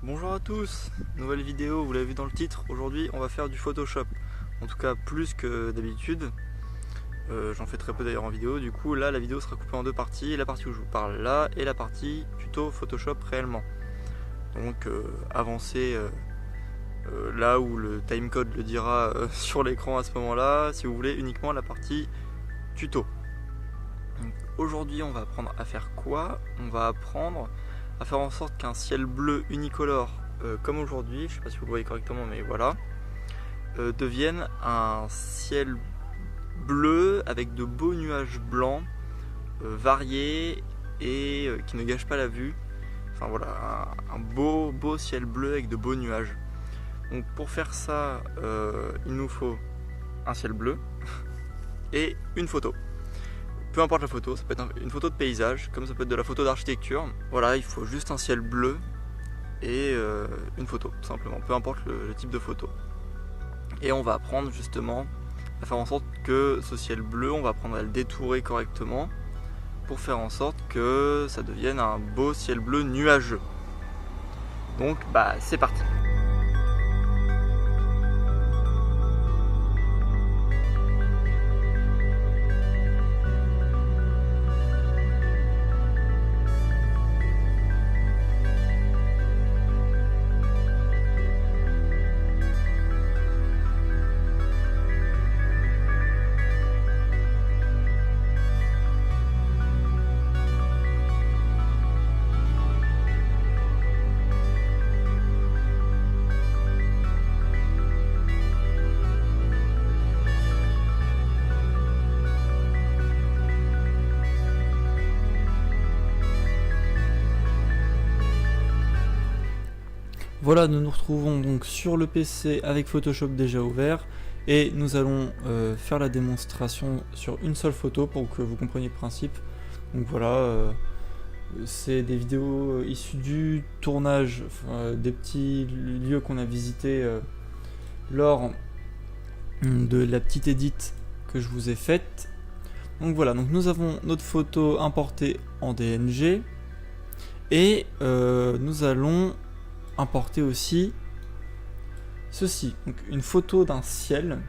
Bonjour à tous, nouvelle vidéo, vous l'avez vu dans le titre, aujourd'hui on va faire du Photoshop, en tout cas plus que d'habitude, j'en fais très peu d'ailleurs en vidéo, du coup là la vidéo sera coupée en deux parties, la partie où je vous parle là et la partie tuto Photoshop réellement. Donc avancez là où le timecode le dira sur l'écran à ce moment là, si vous voulez uniquement la partie tuto. Aujourd'hui on va apprendre à faire quoi? On va apprendre à faire en sorte qu'un ciel bleu unicolore comme aujourd'hui, je sais pas si vous le voyez correctement mais voilà, devienne un ciel bleu avec de beaux nuages blancs variés et qui ne gâchent pas la vue. Enfin voilà, un beau ciel bleu avec de beaux nuages. Donc pour faire ça, il nous faut un ciel bleu et une photo. Peu importe la photo, ça peut être une photo de paysage, comme ça peut être de la photo d'architecture. Voilà, il faut juste un ciel bleu et une photo, tout simplement, peu importe le type de photo. Et on va apprendre justement à faire en sorte que ce ciel bleu, on va apprendre à le détourer correctement pour faire en sorte que ça devienne un beau ciel bleu nuageux. Donc bah c'est parti. Voilà, nous nous retrouvons donc sur le PC avec Photoshop déjà ouvert et nous allons faire la démonstration sur une seule photo pour que vous compreniez le principe. Donc voilà, c'est des vidéos issues du tournage des petits lieux qu'on a visités lors de la petite édite que je vous ai faite. Donc voilà, donc nous avons notre photo importée en DNG et nous allons importer aussi ceci, donc une photo d'un ciel,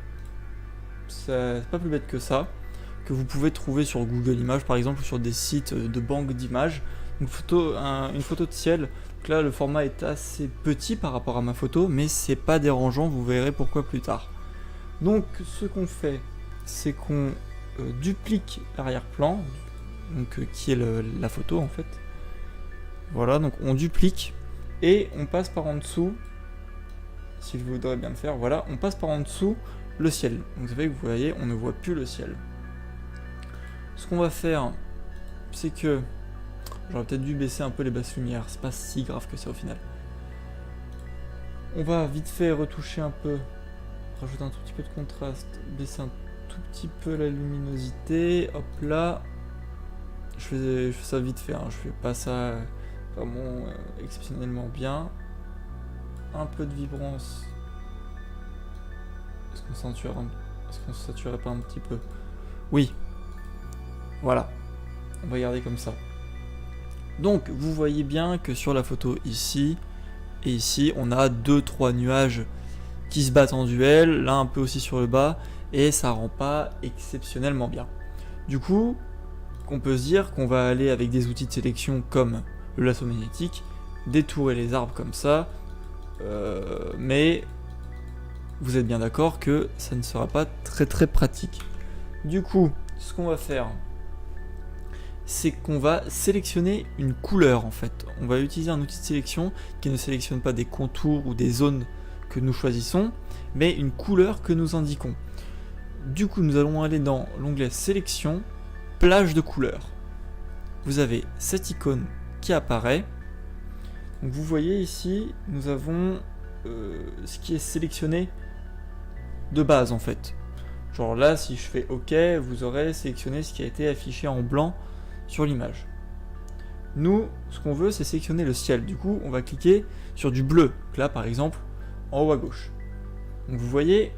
c'est pas plus bête que ça, que vous pouvez trouver sur Google Images par exemple ou sur des sites de banques d'images. Une photo de ciel, donc là le format est assez petit par rapport à ma photo, mais c'est pas dérangeant, vous verrez pourquoi plus tard. Donc ce qu'on fait, c'est qu'on duplique l'arrière-plan, donc qui est la photo en fait. Voilà, donc on duplique et on passe par en dessous, si je voudrais bien le faire, voilà, on passe par en dessous le ciel. Donc ça fait que vous voyez, on ne voit plus le ciel. Ce qu'on va faire, c'est que j'aurais peut-être dû baisser un peu les basses lumières, c'est pas si grave que ça au final. On va vite fait retoucher un peu, rajouter un tout petit peu de contraste, baisser un tout petit peu la luminosité, hop là. Je fais ça vite fait, hein, je fais pas ça vraiment exceptionnellement bien. Un peu de vibrance. Est-ce qu'on saturerait pas un petit peu? Oui. Voilà. On va garder comme ça. Donc vous voyez bien que sur la photo ici et ici, on a 2-3 nuages qui se battent en duel, là un peu aussi sur le bas, et ça rend pas exceptionnellement bien. Du coup, on peut se dire qu'on va aller avec des outils de sélection comme le lasso magnétique, détourer les arbres comme ça, mais vous êtes bien d'accord que ça ne sera pas très pratique. Du coup, ce qu'on va faire, c'est qu'on va sélectionner une couleur en fait. On va utiliser un outil de sélection qui ne sélectionne pas des contours ou des zones que nous choisissons, mais une couleur que nous indiquons. Du coup, nous allons aller dans l'onglet sélection, plage de couleurs. Vous avez cette icône qui apparaît. Donc vous voyez ici, nous avons ce qui est sélectionné de base en fait. Genre là, si je fais OK, vous aurez sélectionné ce qui a été affiché en blanc sur l'image. Nous, ce qu'on veut, c'est sélectionner le ciel. Du coup, on va cliquer sur du bleu. Donc là, par exemple, en haut à gauche. Donc vous voyez,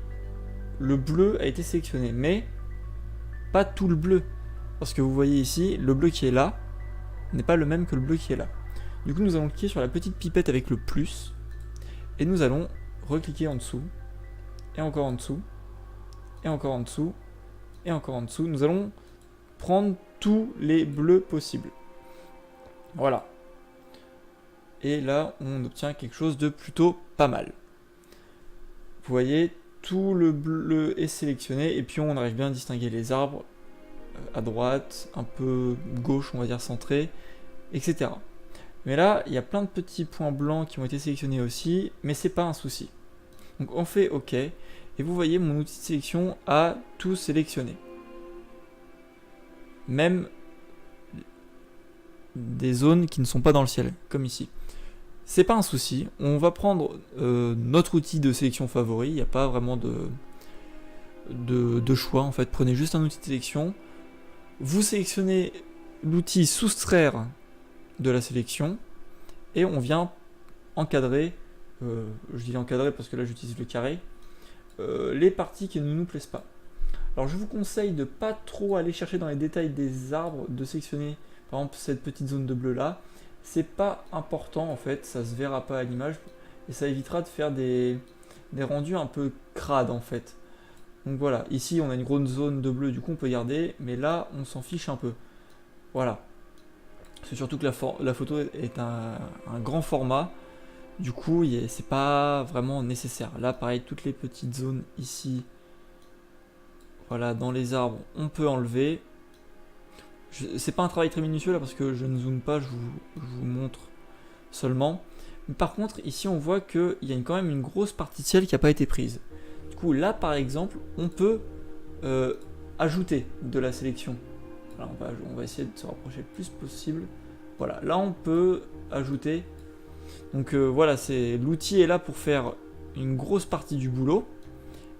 le bleu a été sélectionné, mais pas tout le bleu. Parce que vous voyez ici, le bleu qui est là n'est pas le même que le bleu qui est là. Du coup, nous allons cliquer sur la petite pipette avec le plus, et nous allons recliquer en dessous, et encore en dessous, et encore en dessous, et encore en dessous. Nous allons prendre tous les bleus possibles. Voilà. Et là, on obtient quelque chose de plutôt pas mal. Vous voyez, tout le bleu est sélectionné, et puis on arrive bien à distinguer les arbres à droite, un peu gauche, on va dire centré, etc. Mais là, il y a plein de petits points blancs qui ont été sélectionnés aussi, mais c'est pas un souci. Donc on fait OK, et vous voyez mon outil de sélection a tout sélectionné. Même des zones qui ne sont pas dans le ciel, comme ici. C'est pas un souci, on va prendre notre outil de sélection favori, il n'y a pas vraiment de choix en fait, prenez juste un outil de sélection, vous sélectionnez l'outil soustraire de la sélection, et on vient encadrer, je dis encadrer parce que là j'utilise le carré, les parties qui ne nous plaisent pas. Alors je vous conseille de pas trop aller chercher dans les détails des arbres, de sélectionner par exemple cette petite zone de bleu là, c'est pas important en fait, ça se verra pas à l'image, et ça évitera de faire des rendus un peu crades en fait. Donc voilà, ici on a une grosse zone de bleu, du coup on peut garder, mais là on s'en fiche un peu. Voilà. C'est surtout que la photo est un grand format, du coup c'est pas vraiment nécessaire. Là pareil, toutes les petites zones ici, voilà, dans les arbres, on peut enlever. C'est pas un travail très minutieux là parce que je ne zoome pas, je vous montre seulement. Mais par contre, ici on voit qu'il y a quand même une grosse partie de ciel qui n'a pas été prise. Du coup, là par exemple, on peut ajouter de la sélection. Alors, on va essayer de se rapprocher le plus possible. Voilà, là on peut ajouter. Donc voilà, l'outil est là pour faire une grosse partie du boulot.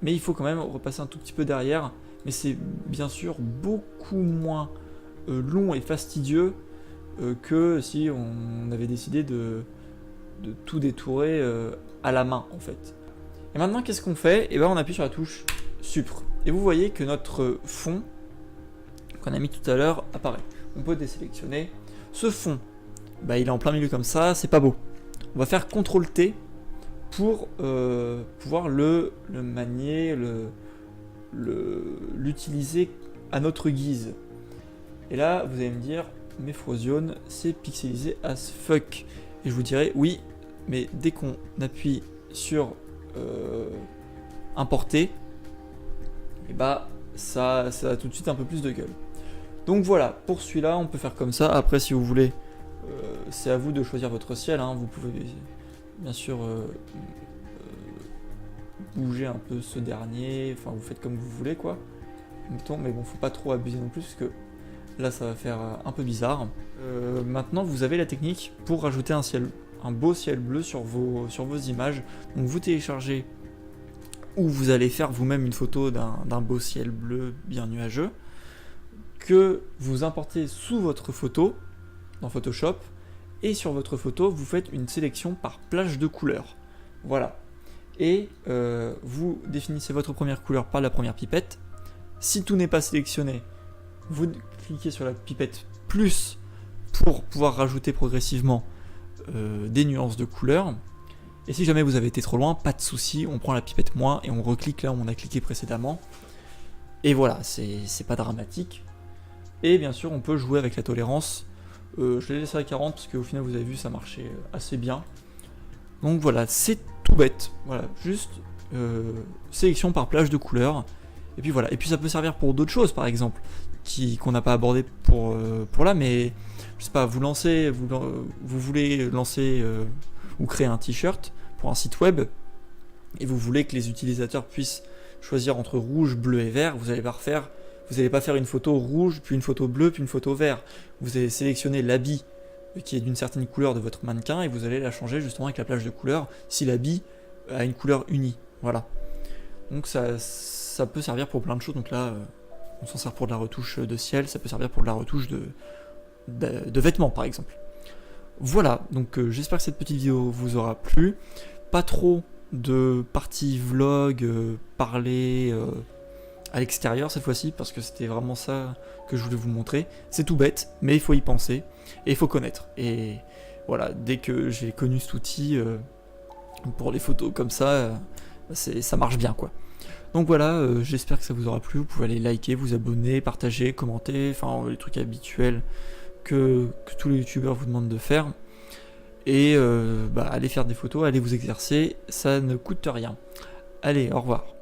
Mais il faut quand même repasser un tout petit peu derrière. Mais c'est bien sûr beaucoup moins long et fastidieux que si on avait décidé de tout détourer à la main en fait. Et maintenant qu'est-ce qu'on fait? Et ben on appuie sur la touche Supr. Et vous voyez que notre fond qu'on a mis tout à l'heure apparaît. On peut désélectionner. Ce fond, bah, il est en plein milieu comme ça, c'est pas beau. On va faire CTRL T pour pouvoir le manier, l'utiliser à notre guise. Et là, vous allez me dire, mais Frozone, c'est pixelisé as fuck. Et je vous dirai, oui, mais dès qu'on appuie sur importer, et bah ça a tout de suite un peu plus de gueule. Donc voilà, pour celui-là, on peut faire comme ça. Après, si vous voulez, c'est à vous de choisir votre ciel. Hein. Vous pouvez bien sûr bouger un peu ce dernier. Enfin, vous faites comme vous voulez, quoi. Mais bon, faut pas trop abuser non plus, parce que là, ça va faire un peu bizarre. Maintenant, vous avez la technique pour rajouter un beau ciel bleu sur vos images. Donc, vous téléchargez ou vous allez faire vous-même une photo d'un beau ciel bleu bien nuageux que vous importez sous votre photo dans Photoshop, et sur votre photo, vous faites une sélection par plage de couleurs. Voilà. Et vous définissez votre première couleur par la première pipette. Si tout n'est pas sélectionné, vous cliquez sur la pipette plus pour pouvoir rajouter progressivement des nuances de couleurs. Et si jamais vous avez été trop loin, pas de souci, on prend la pipette moins et on reclique là où on a cliqué précédemment. Et voilà, c'est pas dramatique. Et bien sûr, on peut jouer avec la tolérance. Je l'ai laissé à 40 parce qu'au final, vous avez vu, ça marchait assez bien. Donc voilà, c'est tout bête. Voilà, juste sélection par plage de couleurs. Et puis voilà. Et puis ça peut servir pour d'autres choses, par exemple, qu'on n'a pas abordé pour là, mais je sais pas, vous voulez lancer ou créer un t-shirt pour un site web, et vous voulez que les utilisateurs puissent choisir entre rouge, bleu et vert. Vous n'allez pas faire une photo rouge, puis une photo bleue, puis une photo vert. Vous allez sélectionner l'habit qui est d'une certaine couleur de votre mannequin, et vous allez la changer justement avec la plage de couleurs si l'habit a une couleur unie. Voilà. Donc ça peut servir pour plein de choses. Donc là, on s'en sert pour de la retouche de ciel, ça peut servir pour de la retouche de vêtements par exemple. Voilà, donc j'espère que cette petite vidéo vous aura plu. Pas trop de partie vlog, parler à l'extérieur cette fois-ci, parce que c'était vraiment ça que je voulais vous montrer. C'est tout bête, mais il faut y penser, et il faut connaître. Et voilà, dès que j'ai connu cet outil pour les photos comme ça, ça marche bien quoi. Donc voilà, j'espère que ça vous aura plu. Vous pouvez aller liker, vous abonner, partager, commenter, enfin les trucs habituels que tous les youtubeurs vous demandent de faire. Et allez faire des photos, allez vous exercer, ça ne coûte rien. Allez, au revoir.